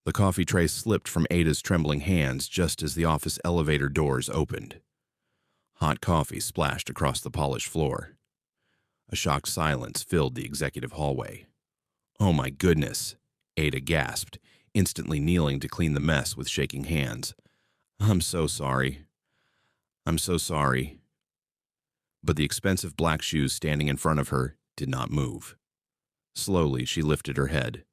The coffee tray slipped from Ada's trembling hands just as the office elevator doors opened. Hot coffee splashed across the polished floor. A shocked silence filled the executive hallway. "Oh my goodness," Ada gasped, instantly kneeling to clean the mess with shaking hands. "I'm so sorry. I'm so sorry." But the expensive black shoes standing in front of her did not move. Slowly, she lifted her head.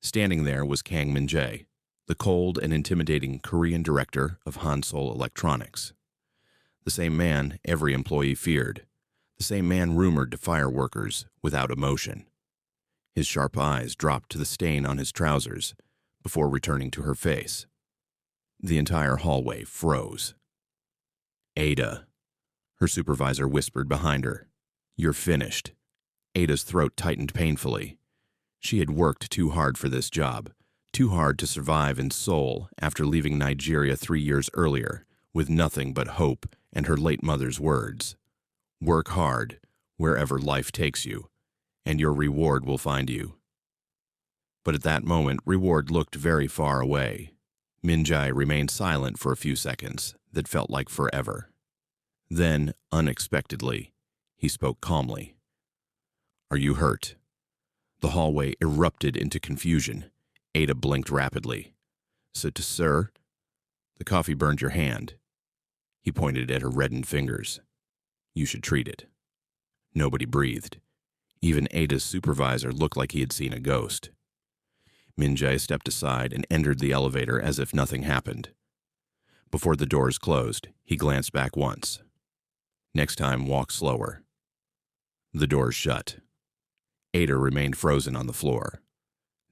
Standing there was Kang Min-jae, the cold and intimidating Korean director of Hansol Electronics. The same man every employee feared, the same man rumored to fire workers without emotion. His sharp eyes dropped to the stain on his trousers before returning to her face. The entire hallway froze. "Ada," her supervisor whispered behind her. "You're finished." Ada's throat tightened painfully. She had worked too hard for this job, too hard to survive in Seoul after leaving Nigeria 3 years earlier, with nothing but hope and her late mother's words. "Work hard, wherever life takes you, and your reward will find you." But at that moment, reward looked very far away. Min-jae remained silent for a few seconds that felt like forever. Then, unexpectedly, he spoke calmly. "Are you hurt?" The hallway erupted into confusion. Ada blinked rapidly. Sir? The coffee burned your hand." He pointed at her reddened fingers. "You should treat it." Nobody breathed. Even Ada's supervisor looked like he had seen a ghost. Min-jae stepped aside and entered the elevator as if nothing happened. Before the doors closed, he glanced back once. "Next time, walk slower." The doors shut. Ada remained frozen on the floor.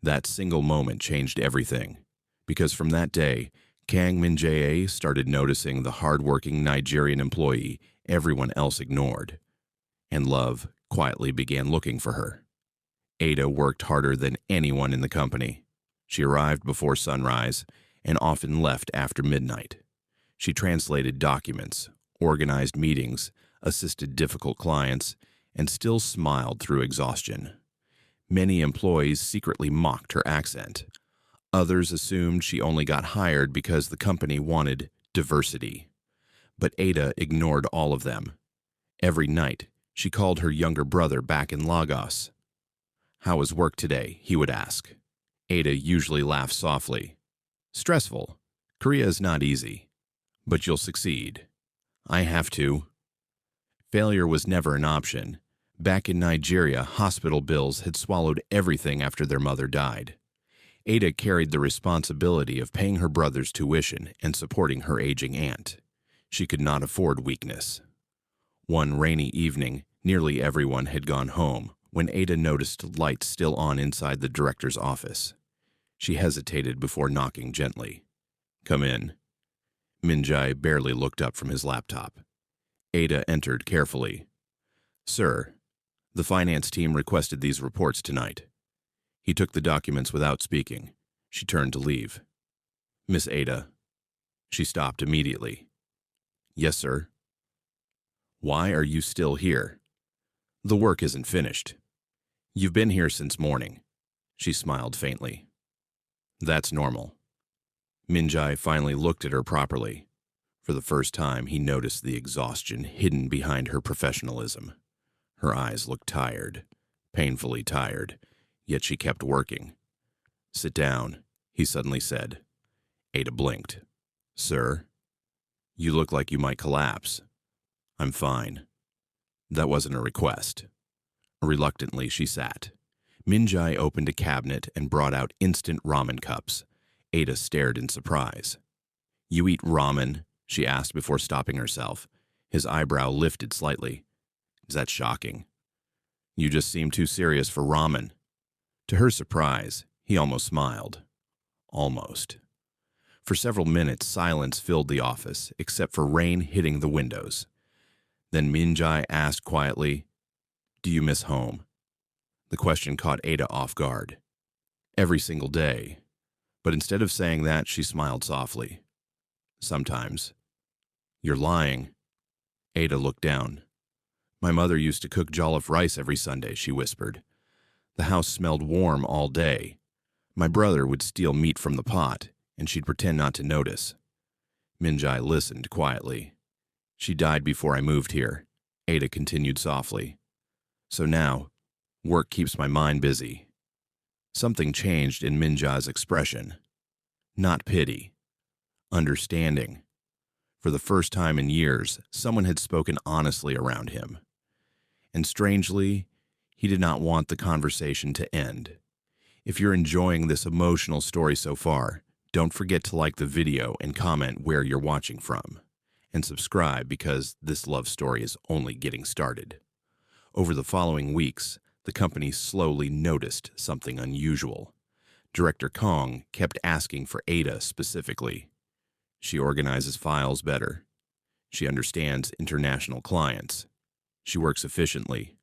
That single moment changed everything, because from that day, Kang Min-jae started noticing the hard-working Nigerian employee everyone else ignored, and love quietly began looking for her. Ada worked harder than anyone in the company. She arrived before sunrise and often left after midnight. She translated documents, organized meetings, assisted difficult clients, and still smiled through exhaustion. Many employees secretly mocked her accent. Others assumed she only got hired because the company wanted diversity. But Ada ignored all of them. Every night, she called her younger brother back in Lagos. "How was work today?" he would ask. Ada usually laughed softly. "Stressful. Korea is not easy. But you'll succeed." "I have to." Failure was never an option. Back in Nigeria, hospital bills had swallowed everything after their mother died. Ada carried the responsibility of paying her brother's tuition and supporting her aging aunt. She could not afford weakness. One rainy evening, nearly everyone had gone home when Ada noticed lights still on inside the director's office. She hesitated before knocking gently. "Come in." Min-jae barely looked up from his laptop. Ada entered carefully. "Sir, the finance team requested these reports tonight." He took the documents without speaking. She turned to leave. "Miss Ada." She stopped immediately. "Yes, sir." "Why are you still here?" "The work isn't finished." "You've been here since morning." She smiled faintly. "That's normal." Min-jae finally looked at her properly. For the first time, he noticed the exhaustion hidden behind her professionalism. Her eyes looked tired, painfully tired, yet she kept working. "Sit down," he suddenly said. Ada blinked. "Sir? You look like you might collapse." "I'm fine." That wasn't a request. Reluctantly, she sat. Min-jae opened a cabinet and brought out instant ramen cups. Ada stared in surprise. "You eat ramen?" she asked before stopping herself. His eyebrow lifted slightly. "Is that shocking?" "You just seem too serious for ramen." To her surprise, he almost smiled. Almost. For several minutes, silence filled the office, except for rain hitting the windows. Then Min-jae asked quietly, "Do you miss home?" The question caught Ada off guard. "Every single day." But instead of saying that, she smiled softly. "Sometimes." "You're lying." Ada looked down. "My mother used to cook jollof rice every Sunday," she whispered. "The house smelled warm all day. My brother would steal meat from the pot, and she'd pretend not to notice. Minjai listened quietly. She died before I moved here, Ada continued softly. So now, work keeps my mind busy. Something changed in Minjai's expression. Not pity. Understanding. For the first time in years, someone had spoken honestly around him. And strangely, he did not want the conversation to end. If you're enjoying this emotional story so far, don't forget to like the video and comment where you're watching from. And subscribe because this love story is only getting started. Over the following weeks, the company slowly noticed something unusual. Director Kong kept asking for Ada specifically. She organizes files better. She understands international clients. She works efficiently.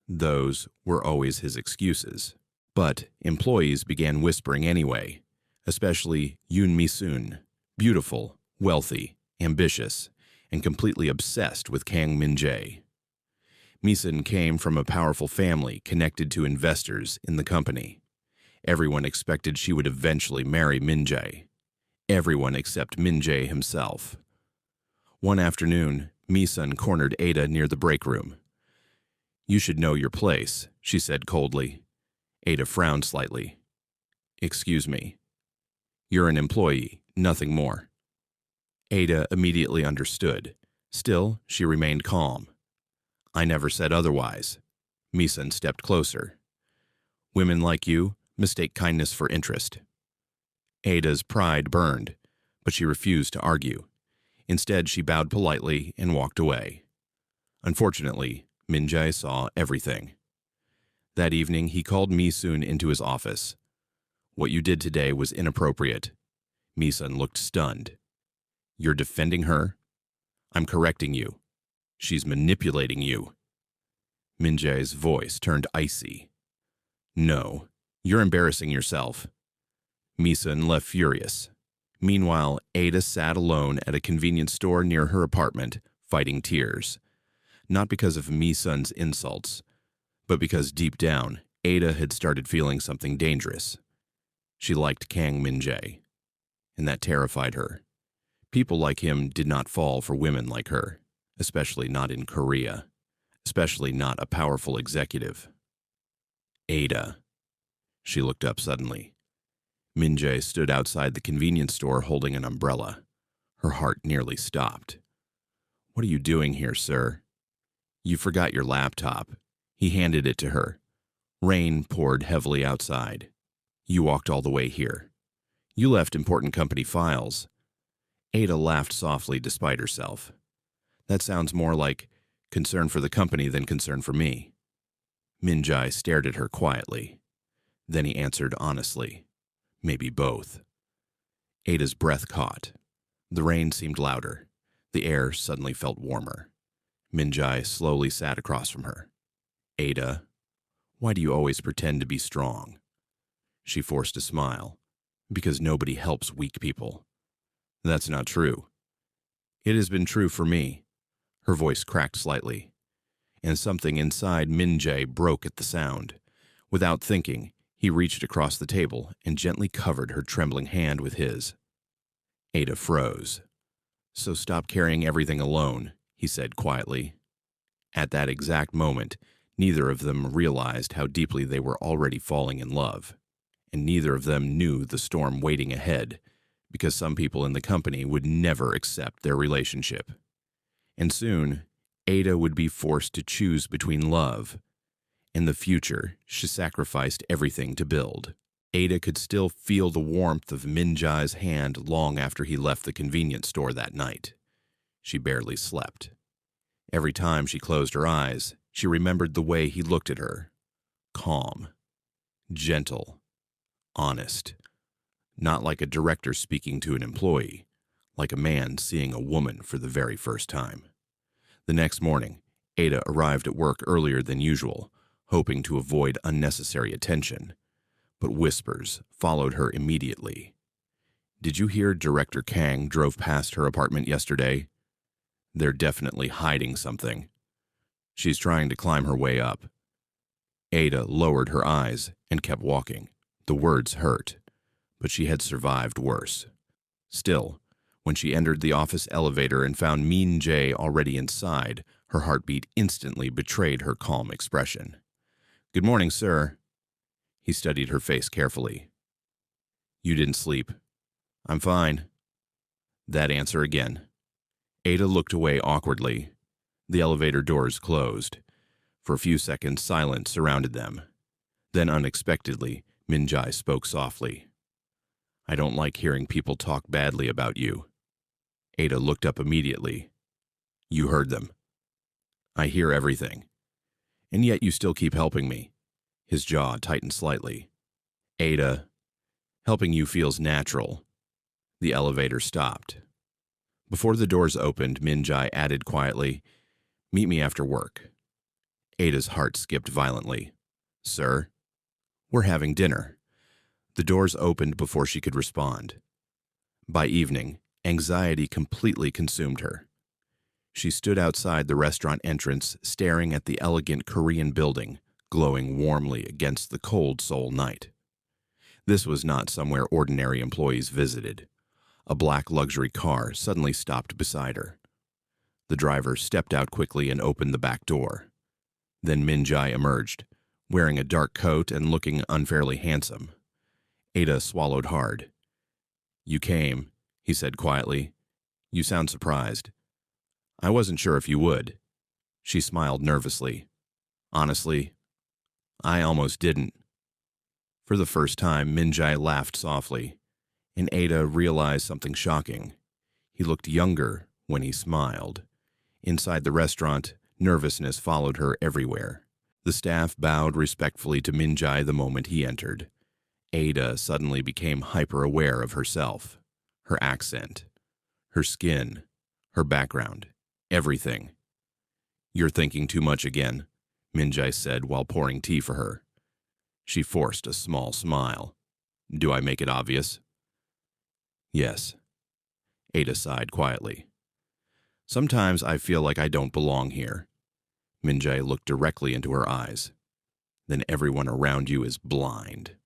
Those were always his excuses. But employees began whispering anyway, especially Yoon Mi-sun, beautiful, wealthy, ambitious, and completely obsessed with Kang Min-jae. Mi-sun came from a powerful family connected to investors in the company. Everyone expected she would eventually marry Min-jae. Everyone except Min-jae himself. One afternoon, Mi-sun cornered Ada near the break room. "You should know your place," she said coldly. Ada frowned slightly. "Excuse me. You're an employee, nothing more." Ada immediately understood. Still, she remained calm. "I never said otherwise." Mi-sun stepped closer. "Women like you mistake kindness for interest." Ada's pride burned, but she refused to argue. Instead, she bowed politely and walked away. Unfortunately, Min-jae saw everything. That evening, he called Mi-sun into his office. "What you did today was inappropriate." Mi-sun looked stunned. "You're defending her?" "I'm correcting you. She's manipulating you." Min-jae's voice turned icy. "No, you're embarrassing yourself." Mi-sun left furious. Meanwhile, Ada sat alone at a convenience store near her apartment, fighting tears. Not because of Mi-sun's insults, but because deep down, Ada had started feeling something dangerous. She liked Kang Min-jae, and that terrified her. People like him did not fall for women like her, especially not in Korea, especially not a powerful executive. "Ada." She looked up suddenly. Min-jae stood outside the convenience store holding an umbrella. Her heart nearly stopped. "What are you doing here, sir?" "You forgot your laptop." He handed it to her. Rain poured heavily outside. "You walked all the way here. You left important company files." Ada laughed softly despite herself. "That sounds more like concern for the company than concern for me." Min-jae stared at her quietly. Then he answered honestly, "Maybe both." Ada's breath caught. The rain seemed louder. The air suddenly felt warmer. Min-jae slowly sat across from her. "Ada, why do you always pretend to be strong?" She forced a smile. "Because nobody helps weak people." "That's not true." "It has been true for me." Her voice cracked slightly, and something inside Min-jae broke at the sound. Without thinking, he reached across the table and gently covered her trembling hand with his. Ada froze. "So stop carrying everything alone," he said quietly. At that exact moment, neither of them realized how deeply they were already falling in love, and neither of them knew the storm waiting ahead, because some people in the company would never accept their relationship. And soon, Ada would be forced to choose between love and the future she sacrificed everything to build. Ada could still feel the warmth of Min-jae's hand long after he left the convenience store that night. She barely slept. Every time she closed her eyes, she remembered the way he looked at her. Calm, gentle, honest. Not like a director speaking to an employee, like a man seeing a woman for the very first time. The next morning, Ada arrived at work earlier than usual, hoping to avoid unnecessary attention. But whispers followed her immediately. "Did you hear Director Kang drove past her apartment yesterday? They're definitely hiding something. She's trying to climb her way up." Ada lowered her eyes and kept walking. The words hurt, but she had survived worse. Still, when she entered the office elevator and found Min Jae already inside, her heartbeat instantly betrayed her calm expression. "Good morning, sir." He studied her face carefully. "You didn't sleep." "I'm fine." That answer again. Ada looked away awkwardly. The elevator doors closed. For a few seconds, silence surrounded them. Then, unexpectedly, Min Jae spoke softly. "I don't like hearing people talk badly about you." Ada looked up immediately. "You heard them." "I hear everything. And yet you still keep helping me." His jaw tightened slightly. "Ada, helping you feels natural." The elevator stopped. Before the doors opened, Min Jae added quietly, "Meet me after work." Ada's heart skipped violently. "Sir?" "We're having dinner." The doors opened before she could respond. By evening, anxiety completely consumed her. She stood outside the restaurant entrance, staring at the elegant Korean building, glowing warmly against the cold Seoul night. This was not somewhere ordinary employees visited. A black luxury car suddenly stopped beside her. The driver stepped out quickly and opened the back door. Then Min Jae emerged, wearing a dark coat and looking unfairly handsome. Ada swallowed hard. "You came," he said quietly. "You sound surprised." "I wasn't sure if you would." She smiled nervously. "Honestly, I almost didn't." For the first time, Min Jae laughed softly, and Ada realized something shocking. He looked younger when he smiled. Inside the restaurant, nervousness followed her everywhere. The staff bowed respectfully to Min Jae the moment he entered. Ada suddenly became hyper-aware of herself, her accent, her skin, her background, everything. "You're thinking too much again," Min Jae said while pouring tea for her. She forced a small smile. "Do I make it obvious?" "Yes." Ada sighed quietly. "Sometimes I feel like I don't belong here." Min Jae looked directly into her eyes. "Then everyone around you is blind."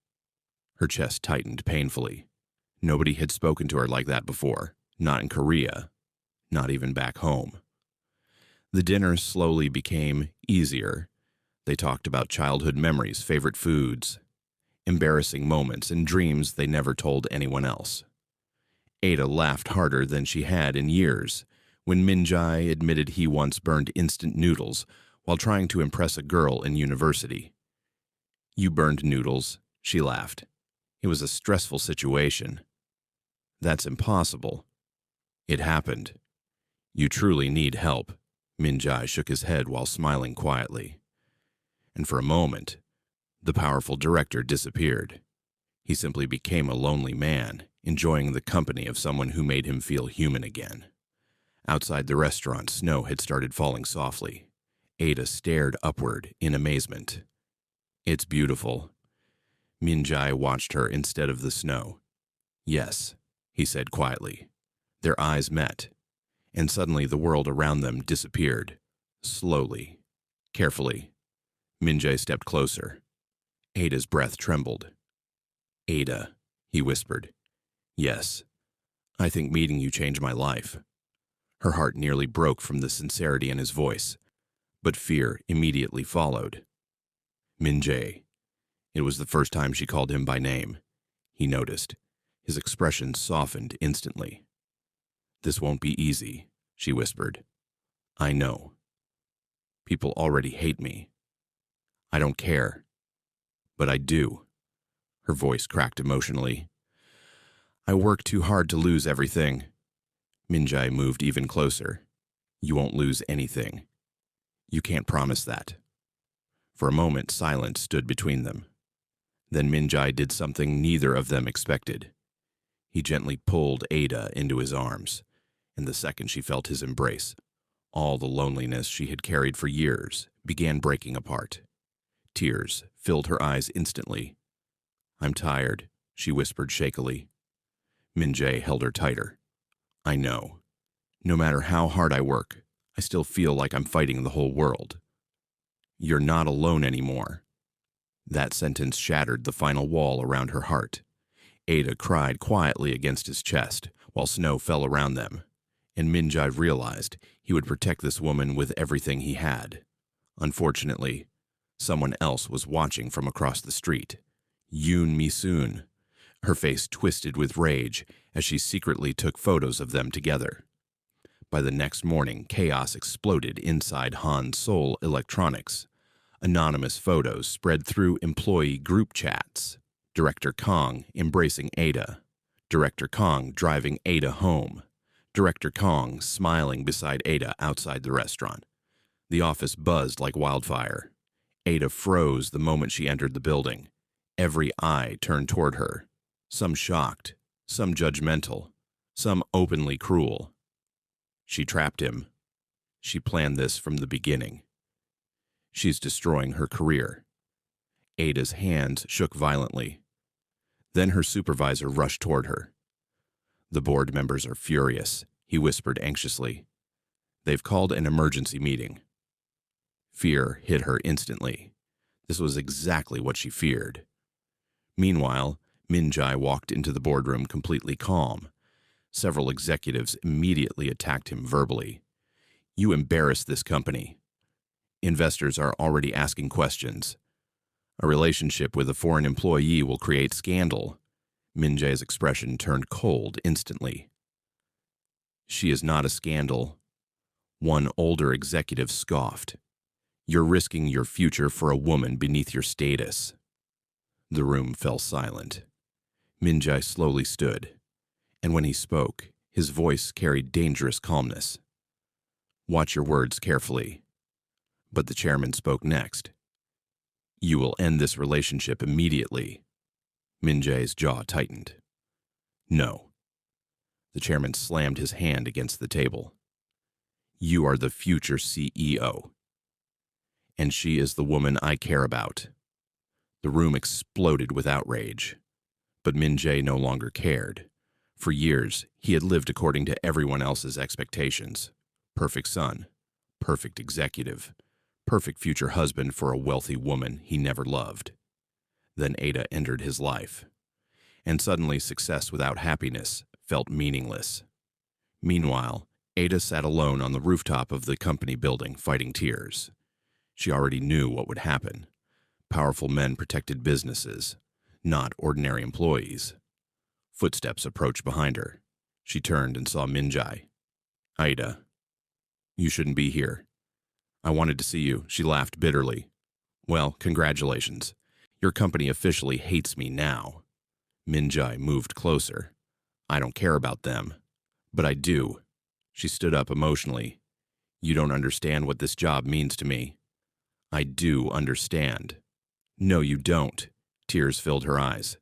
Her chest tightened painfully. Nobody had spoken to her like that before, not in Korea, not even back home. The dinner slowly became easier. They talked about childhood memories, favorite foods, embarrassing moments, and dreams they never told anyone else. Ada laughed harder than she had in years when Min Jae admitted he once burned instant noodles while trying to impress a girl in university. "You burned noodles," she laughed. "It was a stressful situation." "That's impossible." "It happened." "You truly need help." Min Jae shook his head while smiling quietly. And for a moment, the powerful director disappeared. He simply became a lonely man, enjoying the company of someone who made him feel human again. Outside the restaurant, snow had started falling softly. Ada stared upward in amazement. "It's beautiful." Min Jae watched her instead of the snow. "Yes," he said quietly. Their eyes met, and suddenly the world around them disappeared. Slowly, carefully. Min Jae stepped closer. Ada's breath trembled. "Ada," he whispered. "Yes, I think meeting you changed my life." Her heart nearly broke from the sincerity in his voice, but fear immediately followed. "Min Jae." It was the first time she called him by name. He noticed. His expression softened instantly. "This won't be easy," she whispered. "I know. People already hate me. I don't care. But I do." Her voice cracked emotionally. "I work too hard to lose everything." Min Jae moved even closer. "You won't lose anything. You can't promise that." For a moment, silence stood between them. Then Min Jae did something neither of them expected. He gently pulled Ada into his arms, and the second she felt his embrace, all the loneliness she had carried for years began breaking apart. Tears filled her eyes instantly. "I'm tired," she whispered shakily. Min Jae held her tighter. "I know. No matter how hard I work, I still feel like I'm fighting the whole world." "You're not alone anymore." That sentence shattered the final wall around her heart. Ada cried quietly against his chest, while snow fell around them, and Minjai realized he would protect this woman with everything he had. Unfortunately, someone else was watching from across the street. Yoon Mi-soon. Her face twisted with rage as she secretly took photos of them together. By the next morning, chaos exploded inside Han Seoul Electronics. Anonymous photos spread through employee group chats. Director Kong embracing Ada. Director Kong driving Ada home. Director Kong smiling beside Ada outside the restaurant. The office buzzed like wildfire. Ada froze the moment she entered the building. Every eye turned toward her. Some shocked, some judgmental, some openly cruel. She trapped him. She planned this from the beginning. She's destroying her career. Ada's hands shook violently. Then her supervisor rushed toward her. The board members are furious, he whispered anxiously. They've called an emergency meeting. Fear hit her instantly. This was exactly what she feared. Meanwhile, Minjai walked into the boardroom completely calm. Several executives immediately attacked him verbally. You embarrassed this company. Investors are already asking questions. A relationship with a foreign employee will create scandal. Minjai's expression turned cold instantly. She is not a scandal. One older executive scoffed. You're risking your future for a woman beneath your status. The room fell silent. Minjai slowly stood, and when he spoke, his voice carried dangerous calmness. Watch your words carefully. But the chairman spoke next. You will end this relationship immediately. Minjai's jaw tightened. No. The chairman slammed his hand against the table. You are the future CEO. And she is the woman I care about. The room exploded with outrage. But Minjai no longer cared. For years, he had lived according to everyone else's expectations. Perfect son, perfect executive, perfect future husband for a wealthy woman he never loved. Then Ada entered his life. And suddenly success without happiness felt meaningless. Meanwhile, Ada sat alone on the rooftop of the company building fighting tears. She already knew what would happen. Powerful men protected businesses, not ordinary employees. Footsteps approached behind her. She turned and saw Minjai. Ada, you shouldn't be here. I wanted to see you, she laughed bitterly. Well, congratulations. Your company officially hates me now. Minjai moved closer. I don't care about them. But I do. She stood up emotionally. You don't understand what this job means to me. I do understand. No, you don't. Tears filled her eyes.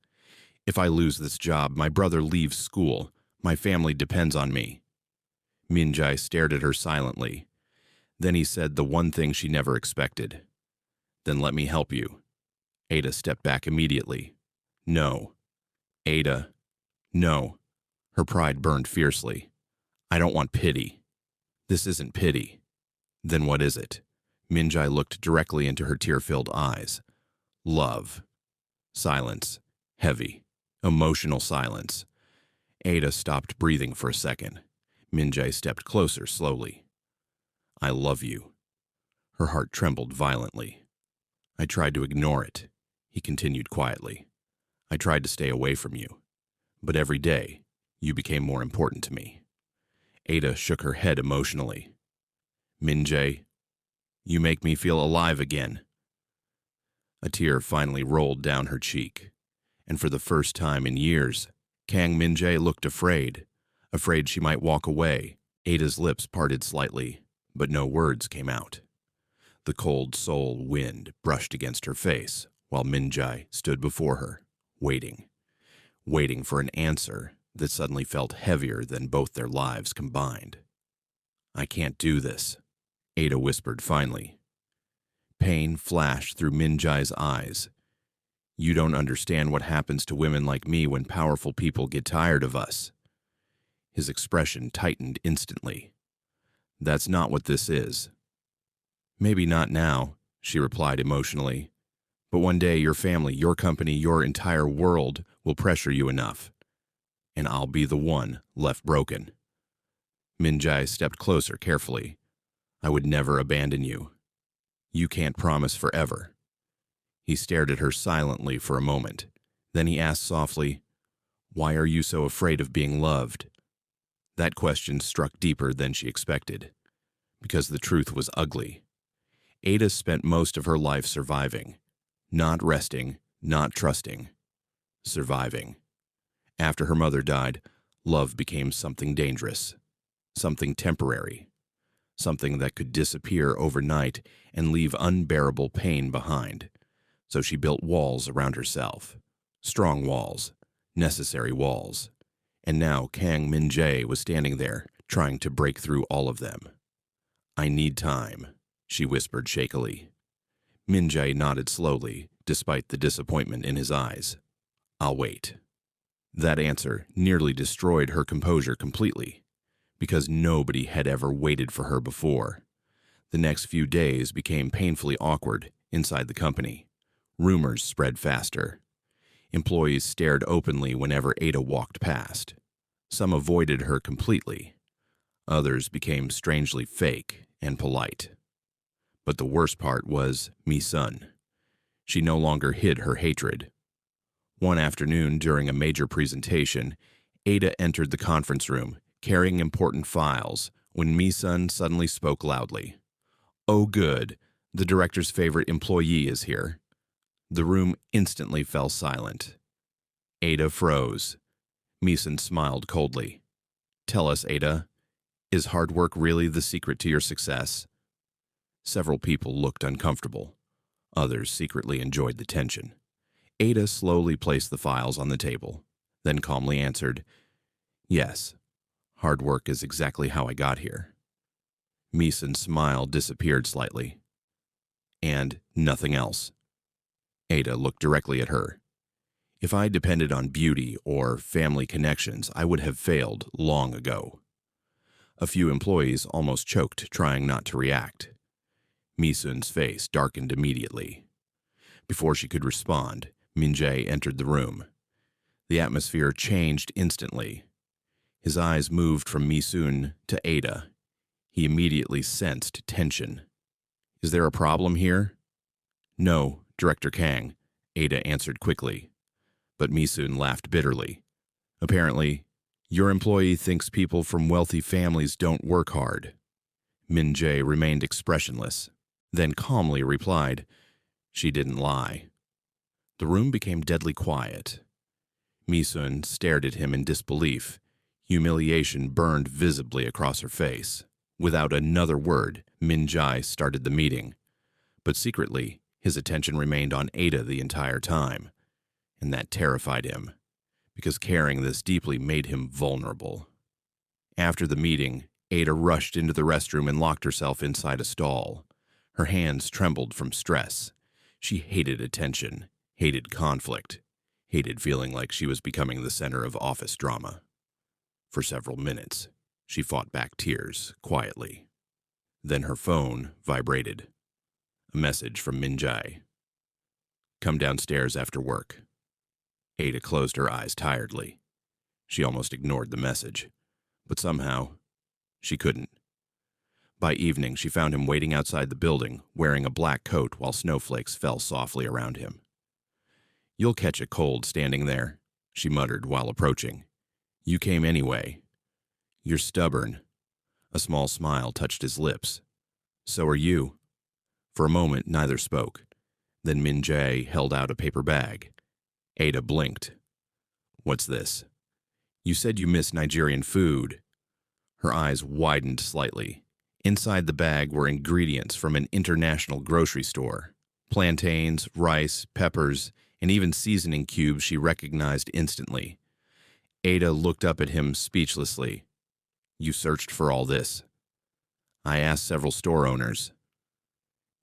If I lose this job, my brother leaves school. My family depends on me. Minjai stared at her silently. Then he said the one thing she never expected. Then let me help you. Ada stepped back immediately. No. Ada. No. Her pride burned fiercely. I don't want pity. This isn't pity. Then what is it? Minjai looked directly into her tear-filled eyes. Love. Silence. Heavy. Emotional silence. Ada stopped breathing for a second. Minjai stepped closer slowly. I love you. Her heart trembled violently. I tried to ignore it, he continued quietly. I tried to stay away from you. But every day, you became more important to me. Ada shook her head emotionally. Minjai, you make me feel alive again. A tear finally rolled down her cheek, and for the first time in years, Kang Minjai looked afraid she might walk away. Ada's lips parted slightly, but no words came out. The cold Seoul wind brushed against her face, while Minjai stood before her, waiting for an answer that suddenly felt heavier than both their lives combined. I can't do this, Ada whispered finally. Pain flashed through Minjai's eyes. You don't understand what happens to women like me when powerful people get tired of us. His expression tightened instantly. That's not what this is. Maybe not now, she replied emotionally, But one day your family, your company, your entire world will pressure you enough, and I'll be the one left broken. Min Jae stepped closer carefully. I would never abandon you. You can't promise forever. He stared at her silently for a moment. Then he asked softly, "Why are you so afraid of being loved?" That question struck deeper than she expected, because the truth was ugly. Ada spent most of her life surviving, not resting, not trusting, surviving. After her mother died, love became something dangerous, something temporary, something that could disappear overnight and leave unbearable pain behind. So she built walls around herself, strong walls, necessary walls. And now Kang Min Jae was standing there, trying to break through all of them. "I need time," she whispered shakily. Min Jae nodded slowly, despite the disappointment in his eyes. "I'll wait." That answer nearly destroyed her composure completely, because nobody had ever waited for her before. The next few days became painfully awkward inside the company. Rumors spread faster. Employees stared openly whenever Ada walked past. Some avoided her completely. Others became strangely fake and polite. But the worst part was Mi-sun. She no longer hid her hatred. One afternoon during a major presentation, Ada entered the conference room, carrying important files, when Mi-sun suddenly spoke loudly. "Oh good, the director's favorite employee is here." The room instantly fell silent. Ada froze. Mi-sun smiled coldly. "Tell us, Ada, is hard work really the secret to your success?" Several people looked uncomfortable. Others secretly enjoyed the tension. Ada slowly placed the files on the table, then calmly answered, "Yes, hard work is exactly how I got here." Mi-sun's smile disappeared slightly. "And nothing else?" Ada looked directly at her. "If I depended on beauty or family connections, I would have failed long ago." A few employees almost choked, trying not to react. Mi-sun's face darkened immediately. Before she could respond, Min Jae entered the room. The atmosphere changed instantly. His eyes moved from Mi-sun to Ada. He immediately sensed tension. "Is there a problem here?" "No, Director Kang," Ada answered quickly. But Mi-sun laughed bitterly. "Apparently, your employee thinks people from wealthy families don't work hard." Min Jae remained expressionless, then calmly replied, "She didn't lie." The room became deadly quiet. Mi-sun stared at him in disbelief. Humiliation burned visibly across her face. Without another word, Min Jae started the meeting. But secretly, his attention remained on Ada the entire time. And that terrified him, because caring this deeply made him vulnerable. After the meeting, Ada rushed into the restroom and locked herself inside a stall. Her hands trembled from stress. She hated attention, hated conflict, hated feeling like she was becoming the center of office drama. For several minutes, she fought back tears quietly. Then her phone vibrated. A message from Min Jae. "Come downstairs after work." Ada closed her eyes tiredly. She almost ignored the message, but somehow she couldn't. By evening, she found him waiting outside the building, wearing a black coat while snowflakes fell softly around him. "You'll catch a cold standing there," she muttered while approaching. "You came anyway. You're stubborn." A small smile touched his lips. "So are you." For a moment, neither spoke. Then Min Jae held out a paper bag. Ada blinked. "What's this?" "You said you miss Nigerian food." Her eyes widened slightly. Inside the bag were ingredients from an international grocery store. Plantains, rice, peppers, and even seasoning cubes she recognized instantly. Ada looked up at him speechlessly. "You searched for all this?" "I asked several store owners."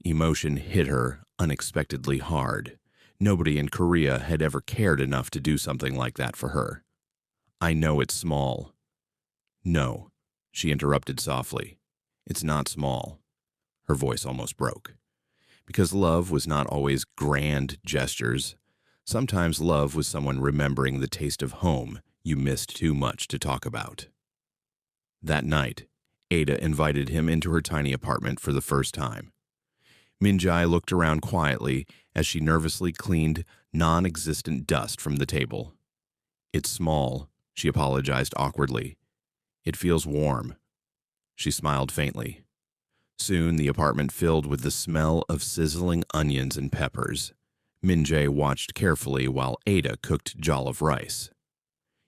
Emotion hit her unexpectedly hard. Nobody in Korea had ever cared enough to do something like that for her. "I know it's small." "No," she interrupted softly. "It's not small." Her voice almost broke. Because love was not always grand gestures. Sometimes love was someone remembering the taste of home you missed too much to talk about. That night, Ada invited him into her tiny apartment for the first time. Min-jae looked around quietly as she nervously cleaned non-existent dust from the table. "It's small," she apologized awkwardly. "It feels warm." She smiled faintly. Soon the apartment filled with the smell of sizzling onions and peppers. Min-jae watched carefully while Ada cooked jollof rice.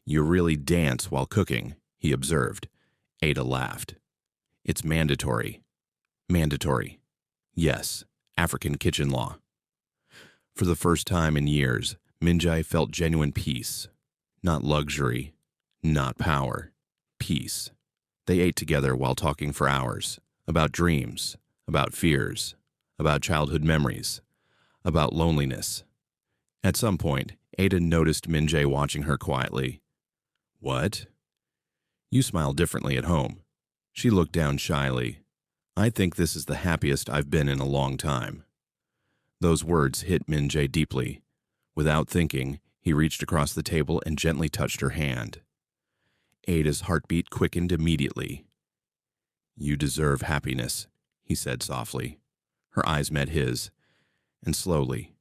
"You really dance while cooking," he observed. Ada laughed. "It's mandatory." "Mandatory." "Yes, African kitchen law." For the first time in years, Min-jae felt genuine peace. Not luxury, not power. Peace. They ate together while talking for hours. About dreams, about fears, about childhood memories, about loneliness. At some point, Ada noticed Min-jae watching her quietly. "What?" "You smile differently at home." She looked down shyly. "I think this is the happiest I've been in a long time." Those words hit Min-jae deeply. Without thinking, he reached across the table and gently touched her hand. Ada's heartbeat quickened immediately. "You deserve happiness," he said softly. Her eyes met his, and slowly,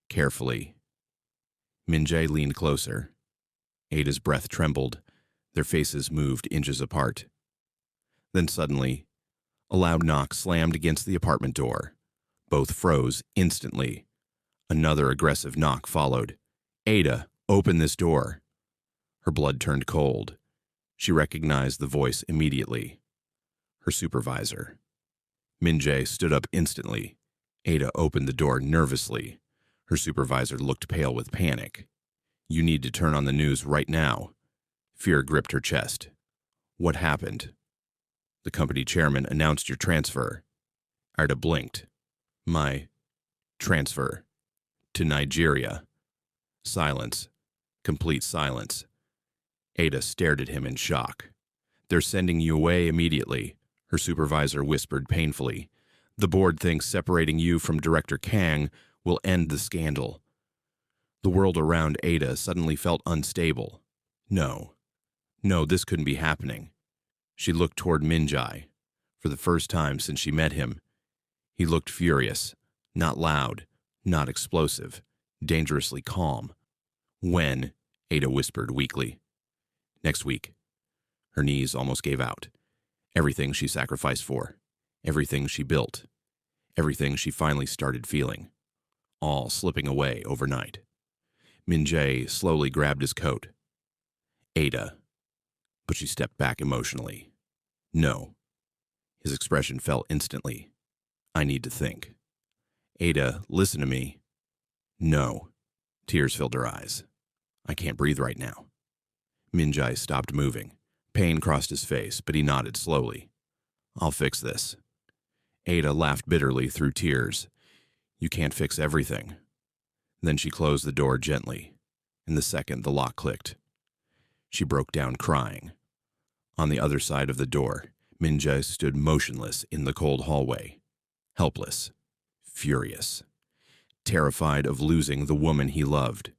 carefully. Min-jae leaned closer. Ada's breath trembled. Their faces moved inches apart. Then suddenly, a loud knock slammed against the apartment door. Both froze instantly. Another aggressive knock followed. "Ada, open this door." Her blood turned cold. She recognized the voice immediately. Her supervisor. Min-jae stood up instantly. Ada opened the door nervously. Her supervisor looked pale with panic. "You need to turn on the news right now." Fear gripped her chest. "What happened?" "The company chairman announced your transfer." Ada blinked. "My transfer to Nigeria." Silence. Complete silence. Ada stared at him in shock. "They're sending you away immediately," her supervisor whispered painfully. "The board thinks separating you from Director Kang will end the scandal." The world around Ada suddenly felt unstable. No, this couldn't be happening. She looked toward Min-jae. For the first time since she met him, he looked furious, not loud, not explosive, dangerously calm. "When?" Ada whispered weakly. "Next week." Her knees almost gave out. Everything she sacrificed for, everything she built, everything she finally started feeling, all slipping away overnight. Min-jae slowly grabbed his coat. "Ada." But she stepped back emotionally. "No." His expression fell instantly. "I need to think." "Ada, listen to me." "No." Tears filled her eyes. "I can't breathe right now." Min-jae stopped moving. Pain crossed his face, but he nodded slowly. "I'll fix this." Ada laughed bitterly through tears. "You can't fix everything." Then she closed the door gently. In the second the lock clicked, she broke down crying. On the other side of the door, Min-jae stood motionless in the cold hallway. Helpless. Furious. Terrified of losing the woman he loved.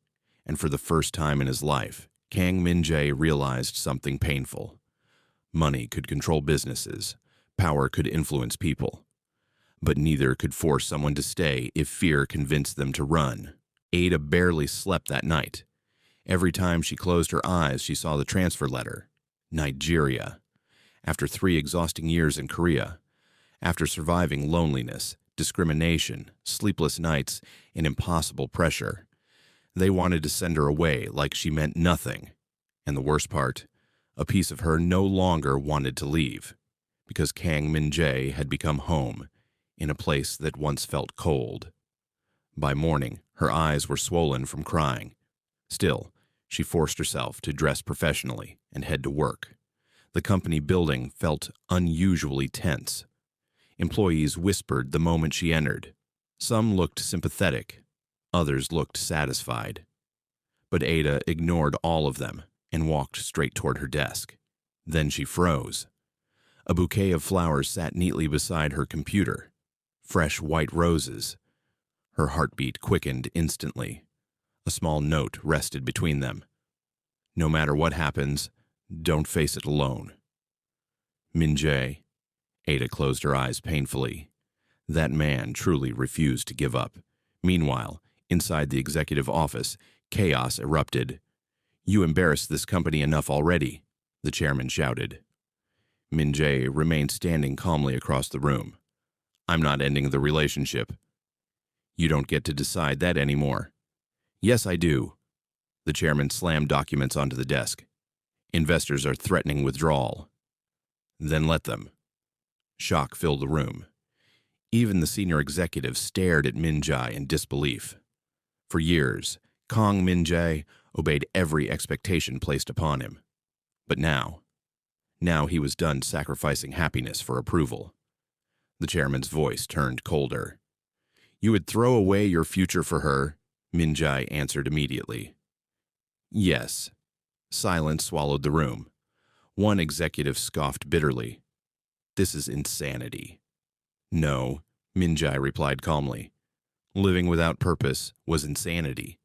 And for the first time in his life, Kang Min-jae realized something painful. Money could control businesses. Power could influence people. But neither could force someone to stay if fear convinced them to run. Ada barely slept that night. Every time she closed her eyes, she saw the transfer letter. Nigeria. After 3 exhausting years in Korea. After surviving loneliness, discrimination, sleepless nights, and impossible pressure. They wanted to send her away like she meant nothing. And the worst part, a piece of her no longer wanted to leave. Because Kang Min-jae had become home, in a place that once felt cold. By morning, her eyes were swollen from crying. Still, she forced herself to dress professionally and head to work. The company building felt unusually tense. Employees whispered the moment she entered. Some looked sympathetic. Others looked satisfied. But Ada ignored all of them and walked straight toward her desk. Then she froze. A bouquet of flowers sat neatly beside her computer. Fresh white roses. Her heartbeat quickened instantly. A small note rested between them. No matter what happens, don't face it alone. Min-jae. Ada closed her eyes painfully. That man truly refused to give up. Meanwhile, inside the executive office, chaos erupted. "You embarrassed this company enough already," the chairman shouted. Min-jae remained standing calmly across the room. "I'm not ending the relationship." "You don't get to decide that anymore." "Yes, I do." The chairman slammed documents onto the desk. "Investors are threatening withdrawal." "Then let them." Shock filled the room. Even the senior executives stared at Min-jae in disbelief. For years, Kang Min-jae obeyed every expectation placed upon him. But now he was done sacrificing happiness for approval. The chairman's voice turned colder. "You would throw away your future for her?" Min-jae answered immediately. "Yes." Silence swallowed the room. One executive scoffed bitterly. "This is insanity." "No," Min-jae replied calmly. "Living without purpose was insanity."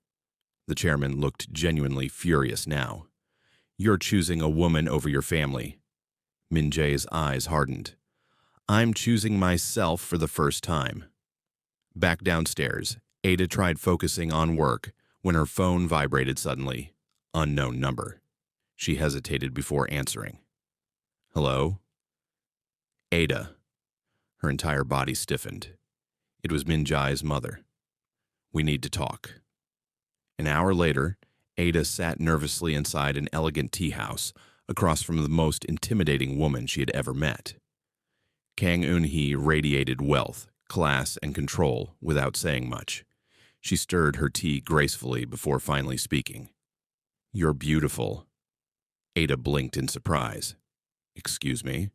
The chairman looked genuinely furious now. "You're choosing a woman over your family." Min-jae's eyes hardened. "I'm choosing myself for the first time." Back downstairs, Ada tried focusing on work when her phone vibrated suddenly. Unknown number. She hesitated before answering. "Hello?" "Ada." Her entire body stiffened. It was Min-jae's mother. "We need to talk." An hour later, Ada sat nervously inside an elegant tea house across from the most intimidating woman she had ever met. Kang Eun-hee radiated wealth, class, and control without saying much. She stirred her tea gracefully before finally speaking. "You're beautiful." Ada blinked in surprise. "Excuse me?"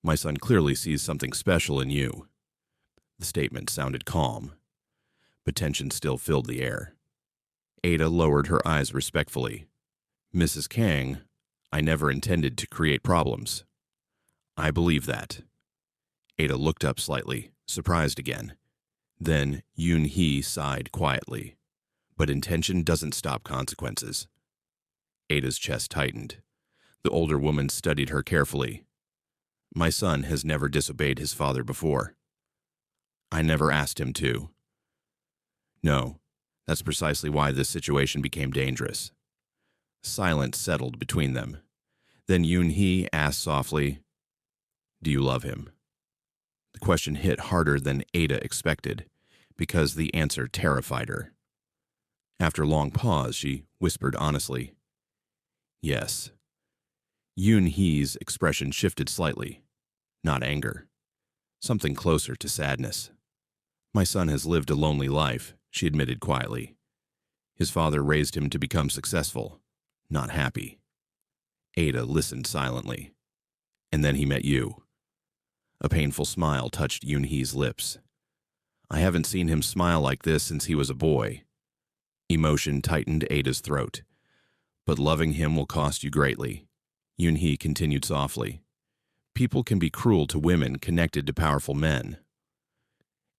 "My son clearly sees something special in you." The statement sounded calm, but tension still filled the air. Ada lowered her eyes respectfully. "Mrs. Kang, I never intended to create problems." "I believe that." Ada looked up slightly, surprised again. Then Yoon-hee sighed quietly. "But intention doesn't stop consequences." Ada's chest tightened. The older woman studied her carefully. "My son has never disobeyed his father before." "I never asked him to." "No, that's precisely why this situation became dangerous." Silence settled between them. Then Yoon-hee asked softly, "Do you love him?" The question hit harder than Ada expected, because the answer terrified her. After a long pause, she whispered honestly, "Yes." Yoon-hee's expression shifted slightly. Not anger. Something closer to sadness. "My son has lived a lonely life," she admitted quietly. "His father raised him to become successful, not happy." Ada listened silently. "And then he met you." A painful smile touched Yoon-hee's lips. "I haven't seen him smile like this since he was a boy." Emotion tightened Ada's throat. "But loving him will cost you greatly," Yoon-hee continued softly. "People can be cruel to women connected to powerful men."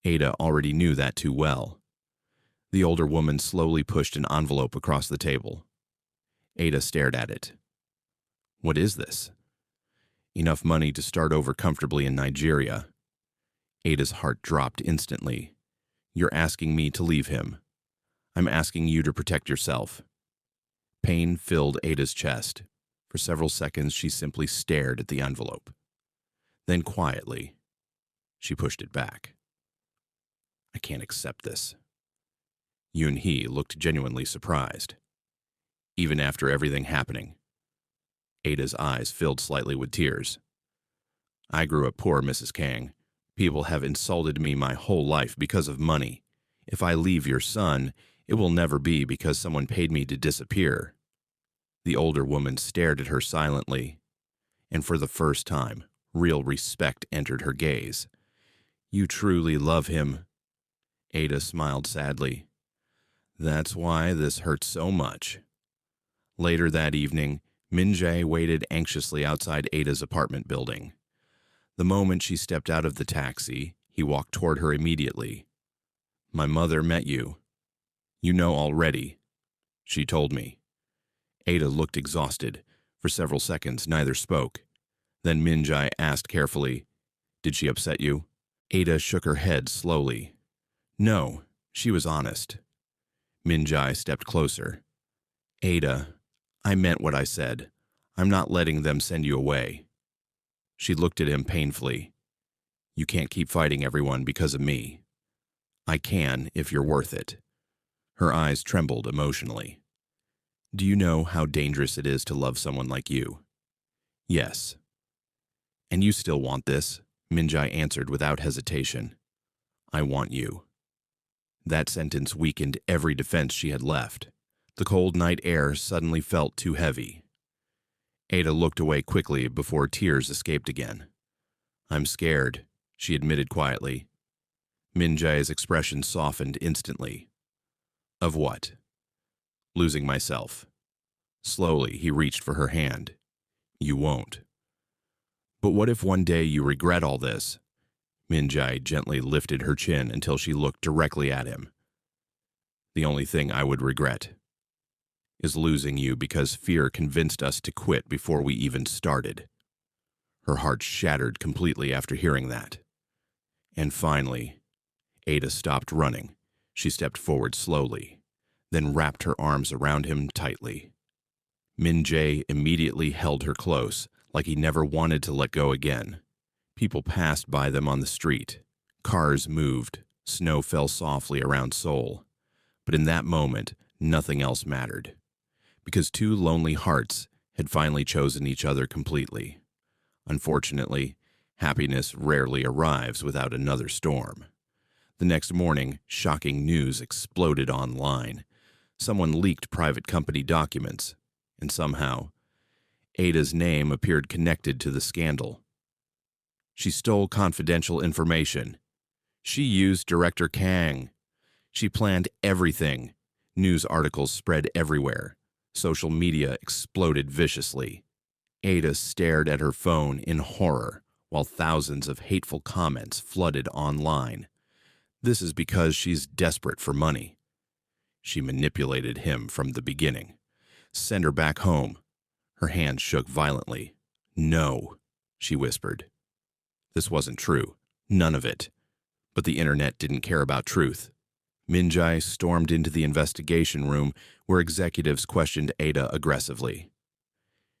Ada already knew that too well. The older woman slowly pushed an envelope across the table. Ada stared at it. "What is this?" "Enough money to start over comfortably in Nigeria." Ada's heart dropped instantly. "You're asking me to leave him. I'm asking you to protect yourself." Pain filled Ada's chest. For several seconds, she simply stared at the envelope. Then quietly, she pushed it back. "I can't accept this." Yoon-hee looked genuinely surprised. "Even after everything happening?" Ada's eyes filled slightly with tears. "I grew up poor, Mrs. Kang. People have insulted me my whole life because of money. If I leave your son, it will never be because someone paid me to disappear." The older woman stared at her silently, and for the first time, real respect entered her gaze. "You truly love him." Ada smiled sadly. "That's why this hurts so much." Later that evening, Min-jae waited anxiously outside Ada's apartment building. The moment she stepped out of the taxi, He walked toward her immediately. My mother met you. You know already. She told me. Ada looked exhausted. For several seconds, neither spoke. Then Min-jae asked carefully, Did she upset you? Ada shook her head slowly. No, she was honest. Min-jae stepped closer. Ada, I meant what I said. I'm not letting them send you away. She looked at him painfully. You can't keep fighting everyone because of me. I can if you're worth it. Her eyes trembled emotionally. Do you know how dangerous it is to love someone like you? Yes. And you still want this? Min-jae answered without hesitation. I want you. That sentence weakened every defense she had left. The cold night air suddenly felt too heavy. Ada looked away quickly before tears escaped again. I'm scared, she admitted quietly. Min-jae's expression softened instantly. Of what? Losing myself. Slowly, he reached for her hand. You won't. But what if one day you regret all this? Min-jae gently lifted her chin until she looked directly at him. The only thing I would regret is losing you because fear convinced us to quit before we even started. Her heart shattered completely after hearing that. And finally, Ada stopped running. She stepped forward slowly, then wrapped her arms around him tightly. Min-jae immediately held her close, like he never wanted to let go again. People passed by them on the street. Cars moved. Snow fell softly around Seoul. But in that moment, nothing else mattered. Because two lonely hearts had finally chosen each other completely. Unfortunately, happiness rarely arrives without another storm. The next morning, shocking news exploded online. Someone leaked private company documents, and somehow, Ada's name appeared connected to the scandal. She stole confidential information. She used Director Kang. She planned everything. News articles spread everywhere. Social media exploded viciously. Ada stared at her phone in horror, while thousands of hateful comments flooded online. This is because she's desperate for money. She manipulated him from the beginning. Send her back home. Her hand shook violently. No, she whispered. This wasn't true. None of it. But the internet didn't care about truth. Min-jae stormed into the investigation room where executives questioned Ada aggressively.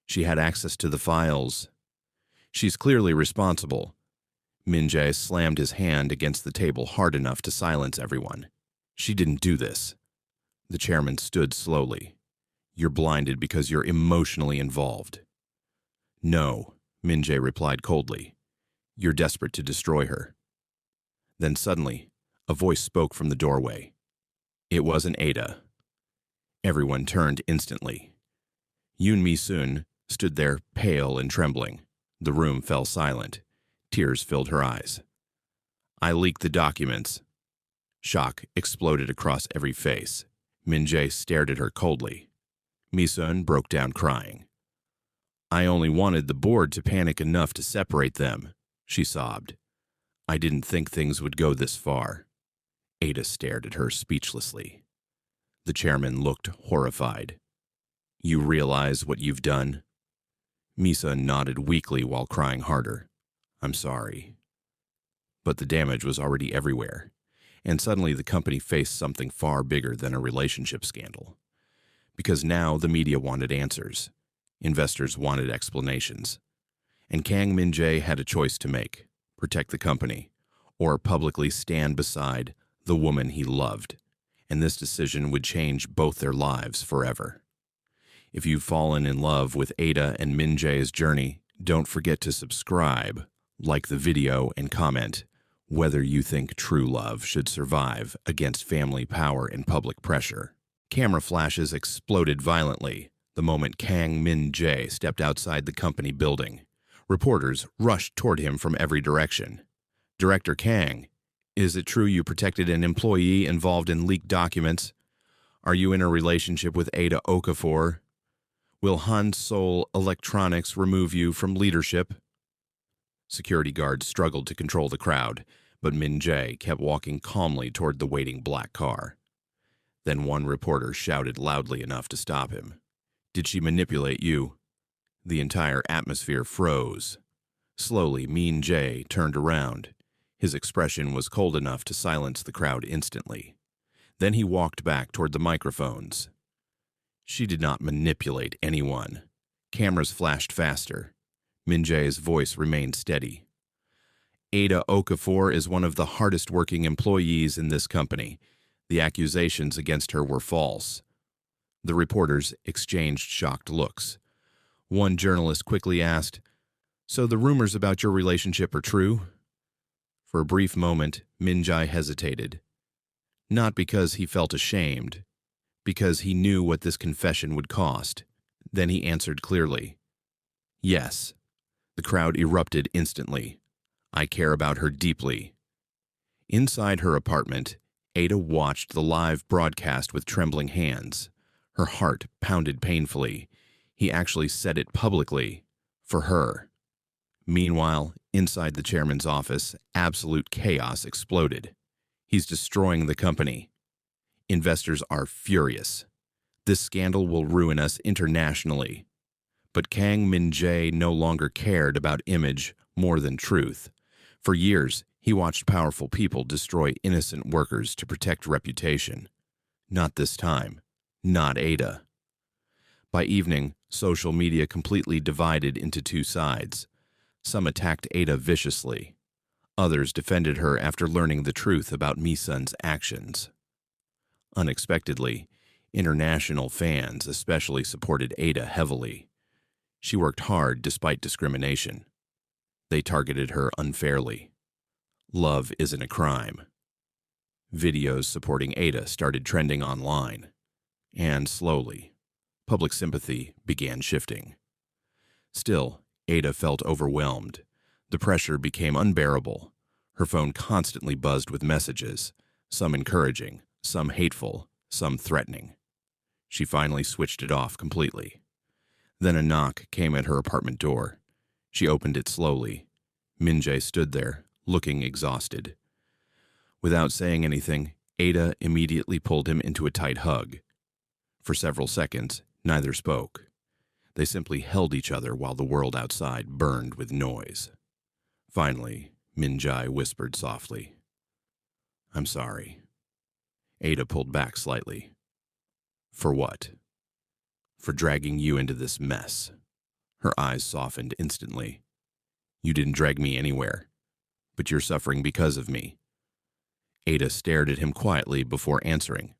She had access to the files. She's clearly responsible. Min-jae slammed his hand against the table hard enough to silence everyone. She didn't do this. The chairman stood slowly. You're blinded because you're emotionally involved. No, Min-jae replied coldly. You're desperate to destroy her. Then suddenly, a voice spoke from the doorway. It wasn't Ada. Everyone turned instantly. Yoon Mi-sun stood there pale and trembling. The room fell silent. Tears filled her eyes. I leaked the documents. Shock exploded across every face. Min-jae stared at her coldly. Mi-sun broke down crying. I only wanted the board to panic enough to separate them, she sobbed. I didn't think things would go this far. Ada stared at her speechlessly. The chairman looked horrified. You realize what you've done? Mi-sun nodded weakly while crying harder. I'm sorry. But the damage was already everywhere, and suddenly the company faced something far bigger than a relationship scandal. Because now the media wanted answers. Investors wanted explanations. And Kang Min-jae had a choice to make: protect the company, or publicly stand beside the woman he loved. And this decision would change both their lives forever. If you've fallen in love with Ada and Min-jae's journey, don't forget to subscribe, like the video, and comment whether you think true love should survive against family power and public pressure. Camera flashes exploded violently the moment Kang Min-jae stepped outside the company building. Reporters rushed toward him from every direction. Director Kang, is it true you protected an employee involved in leaked documents? Are you in a relationship with Ada Okafor? Will Han Seoul Electronics remove you from leadership? Security guards struggled to control the crowd, but Min Jae kept walking calmly toward the waiting black car. Then one reporter shouted loudly enough to stop him. "Did she manipulate you?" The entire atmosphere froze. Slowly, Min Jae turned around. His expression was cold enough to silence the crowd instantly. Then he walked back toward the microphones. "She did not manipulate anyone." Cameras flashed faster. Min Jae's voice remained steady. "Ada Okafor is one of the hardest-working employees in this company. The accusations against her were false." The reporters exchanged shocked looks. One journalist quickly asked, "So the rumors about your relationship are true?" For a brief moment, Min Jae hesitated. Not because he felt ashamed, because he knew what this confession would cost. Then he answered clearly, "Yes." The crowd erupted instantly. "I care about her deeply." Inside her apartment, Ada watched the live broadcast with trembling hands. Her heart pounded painfully. He actually said it publicly. For her. Meanwhile, inside the chairman's office, absolute chaos exploded. "He's destroying the company. Investors are furious. This scandal will ruin us internationally." But Kang Min-jae no longer cared about image more than truth. For years, he watched powerful people destroy innocent workers to protect reputation. Not this time. Not Ada. By evening, social media completely divided into two sides. Some attacked Ada viciously. Others defended her after learning the truth about Mi-sun's actions. Unexpectedly, international fans especially supported Ada heavily. She worked hard despite discrimination. They targeted her unfairly. Love isn't a crime. Videos supporting Ada started trending online. And slowly, public sympathy began shifting. Still, Ada felt overwhelmed. The pressure became unbearable. Her phone constantly buzzed with messages, some encouraging, some hateful, some threatening. She finally switched it off completely. Then a knock came at her apartment door. She opened it slowly. Min-jae stood there, looking exhausted. Without saying anything, Ada immediately pulled him into a tight hug. For several seconds, neither spoke. They simply held each other while the world outside burned with noise. Finally, Min-jae whispered softly, "I'm sorry." Ada pulled back slightly. "For what?" "For dragging you into this mess." Her eyes softened instantly. "You didn't drag me anywhere, but you're suffering because of me." Ada stared at him quietly before answering,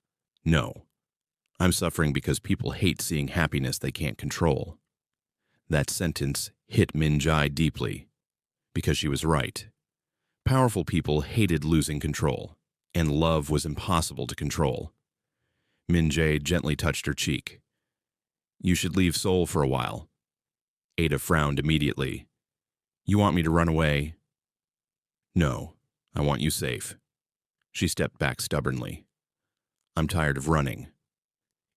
"No. I'm suffering because people hate seeing happiness they can't control." That sentence hit Min-jae deeply, because she was right. Powerful people hated losing control, and love was impossible to control. Min-jae gently touched her cheek. "You should leave Seoul for a while." Ada frowned immediately. "You want me to run away?" "No, I want you safe." She stepped back stubbornly. "I'm tired of running."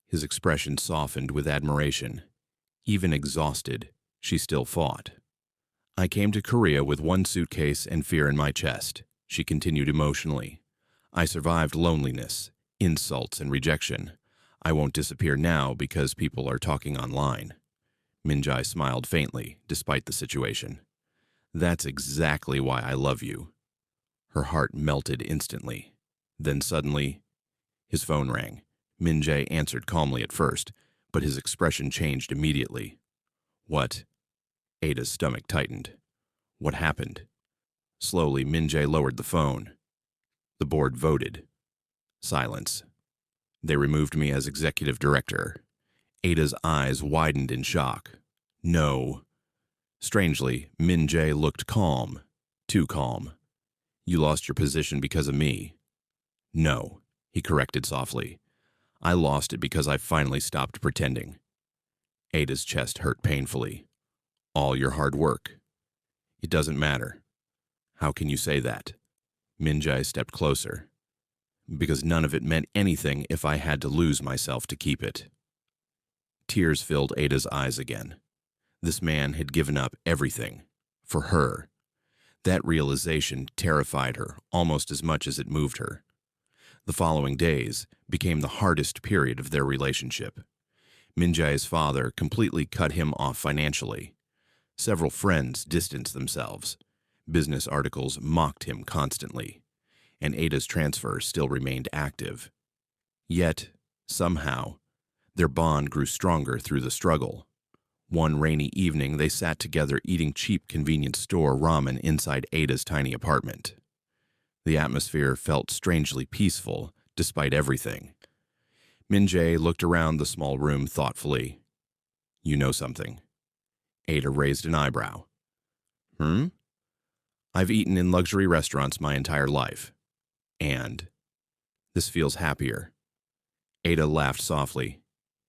His expression softened with admiration. Even exhausted, she still fought. "I came to Korea with one suitcase and fear in my chest," she continued emotionally. "I survived loneliness, insults, and rejection. I won't disappear now because people are talking online." Min-jae smiled faintly, despite the situation. "That's exactly why I love you." Her heart melted instantly. Then suddenly, his phone rang. Min-jae answered calmly at first, but his expression changed immediately. "What?" Ada's stomach tightened. "What happened?" Slowly, Min-jae lowered the phone. The board voted. Silence. "They removed me as executive director." Ada's eyes widened in shock. "No." Strangely, Min-jae looked calm. Too calm. "You lost your position because of me." "No," he corrected softly. "I lost it because I finally stopped pretending." Ada's chest hurt painfully. "All your hard work." "It doesn't matter." "How can you say that?" Min-jae stepped closer. "Because none of it meant anything if I had to lose myself to keep it." Tears filled Ada's eyes again. This man had given up everything. For her. That realization terrified her almost as much as it moved her. The following days became the hardest period of their relationship. Minjae's father completely cut him off financially. Several friends distanced themselves. Business articles mocked him constantly, and Ada's transfer still remained active. Yet, somehow, their bond grew stronger through the struggle. One rainy evening, they sat together eating cheap convenience store ramen inside Ada's tiny apartment. The atmosphere felt strangely peaceful, despite everything. Minjae looked around the small room thoughtfully. "You know something?" Ada raised an eyebrow. "Hmm? I've eaten in luxury restaurants my entire life. And this feels happier." Ada laughed softly.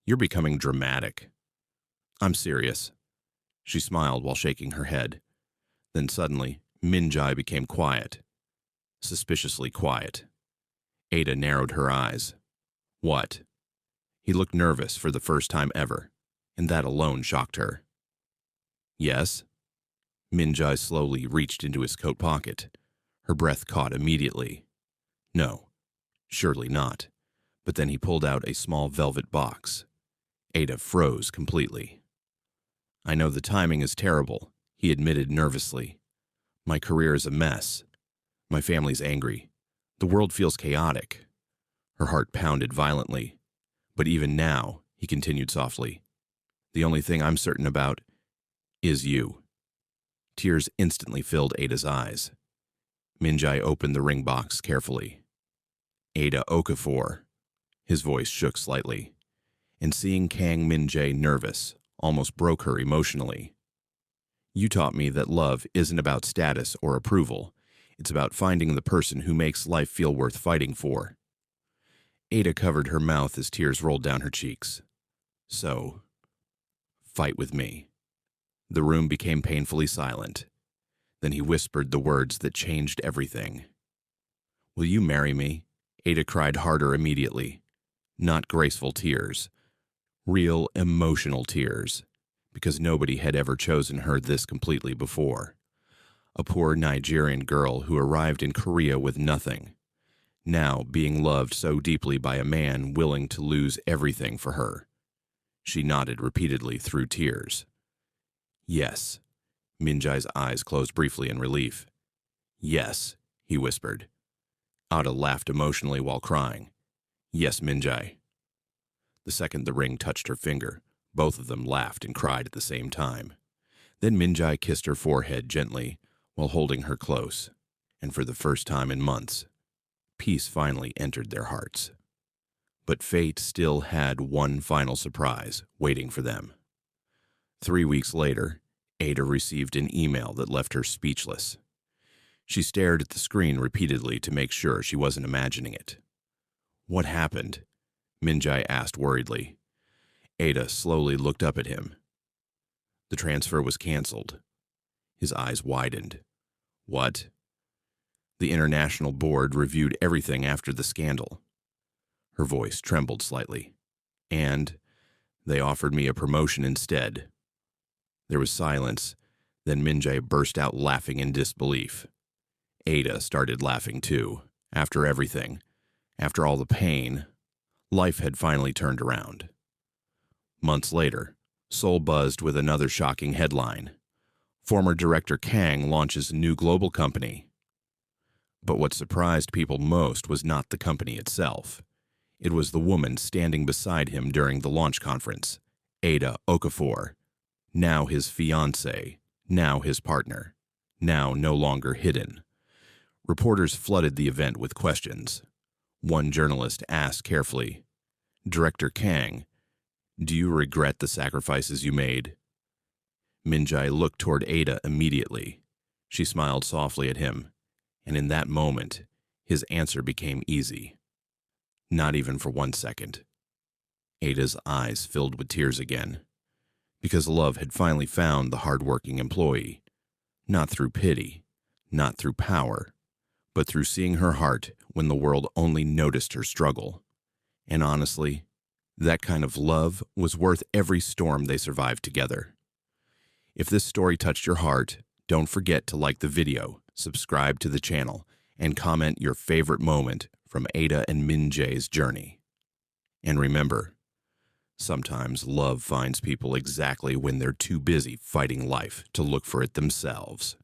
"You're becoming dramatic." "I'm serious." She smiled while shaking her head. Then suddenly, Minjae became quiet. Suspiciously quiet. Ada narrowed her eyes. "What?" He looked nervous for the first time ever, and that alone shocked her. "Yes?" Minjae slowly reached into his coat pocket. Her breath caught immediately. No, surely not. But then he pulled out a small velvet box. Ada froze completely. "I know the timing is terrible," he admitted nervously. "My career is a mess. My family's angry. The world feels chaotic." Her heart pounded violently. "But even now," he continued softly, "the only thing I'm certain about is you." Tears instantly filled Ada's eyes. Minjae opened the ring box carefully. "Ada Okafor." His voice shook slightly, and seeing Kang Minjae nervous almost broke her emotionally. "You taught me that love isn't about status or approval. It's about finding the person who makes life feel worth fighting for." Ada covered her mouth as tears rolled down her cheeks. "So, fight with me." The room became painfully silent. Then he whispered the words that changed everything. "Will you marry me?" Ada cried harder immediately. Not graceful tears. Real, emotional tears. Because nobody had ever chosen her this completely before. A poor Nigerian girl who arrived in Korea with nothing. Now being loved so deeply by a man willing to lose everything for her. She nodded repeatedly through tears. "Yes." Minjae's eyes closed briefly in relief. "Yes," he whispered. Ada laughed emotionally while crying. "Yes, Minjae." The second the ring touched her finger, both of them laughed and cried at the same time. Then Minjae kissed her forehead gently while holding her close, and for the first time in months, peace finally entered their hearts. But fate still had one final surprise waiting for them. 3 weeks later, Ada received an email that left her speechless. She stared at the screen repeatedly to make sure she wasn't imagining it. "What happened?" Minjae asked worriedly. Ada slowly looked up at him. The transfer was canceled. His eyes widened. "What?" "The international board reviewed everything after the scandal." Her voice trembled slightly. "And they offered me a promotion instead." There was silence. Then Minjae burst out laughing in disbelief. Ada started laughing too. After everything, after all the pain, life had finally turned around. Months later, Seoul buzzed with another shocking headline. Former director Kang launches a new global company. But what surprised people most was not the company itself. It was the woman standing beside him during the launch conference, Ada Okafor. Now his fiancée, now his partner, now no longer hidden. Reporters flooded the event with questions. One journalist asked carefully, "Director Kang, do you regret the sacrifices you made?" Minjae looked toward Ada immediately. She smiled softly at him, and in that moment, his answer became easy. Not even for 1 second. Ada's eyes filled with tears again. Because love had finally found the hard-working employee. Not through pity, not through power, but through seeing her heart when the world only noticed her struggle. And honestly, that kind of love was worth every storm they survived together. If this story touched your heart, don't forget to like the video, subscribe to the channel, and comment your favorite moment from Ada and Min-jae's journey. And remember, sometimes love finds people exactly when they're too busy fighting life to look for it themselves.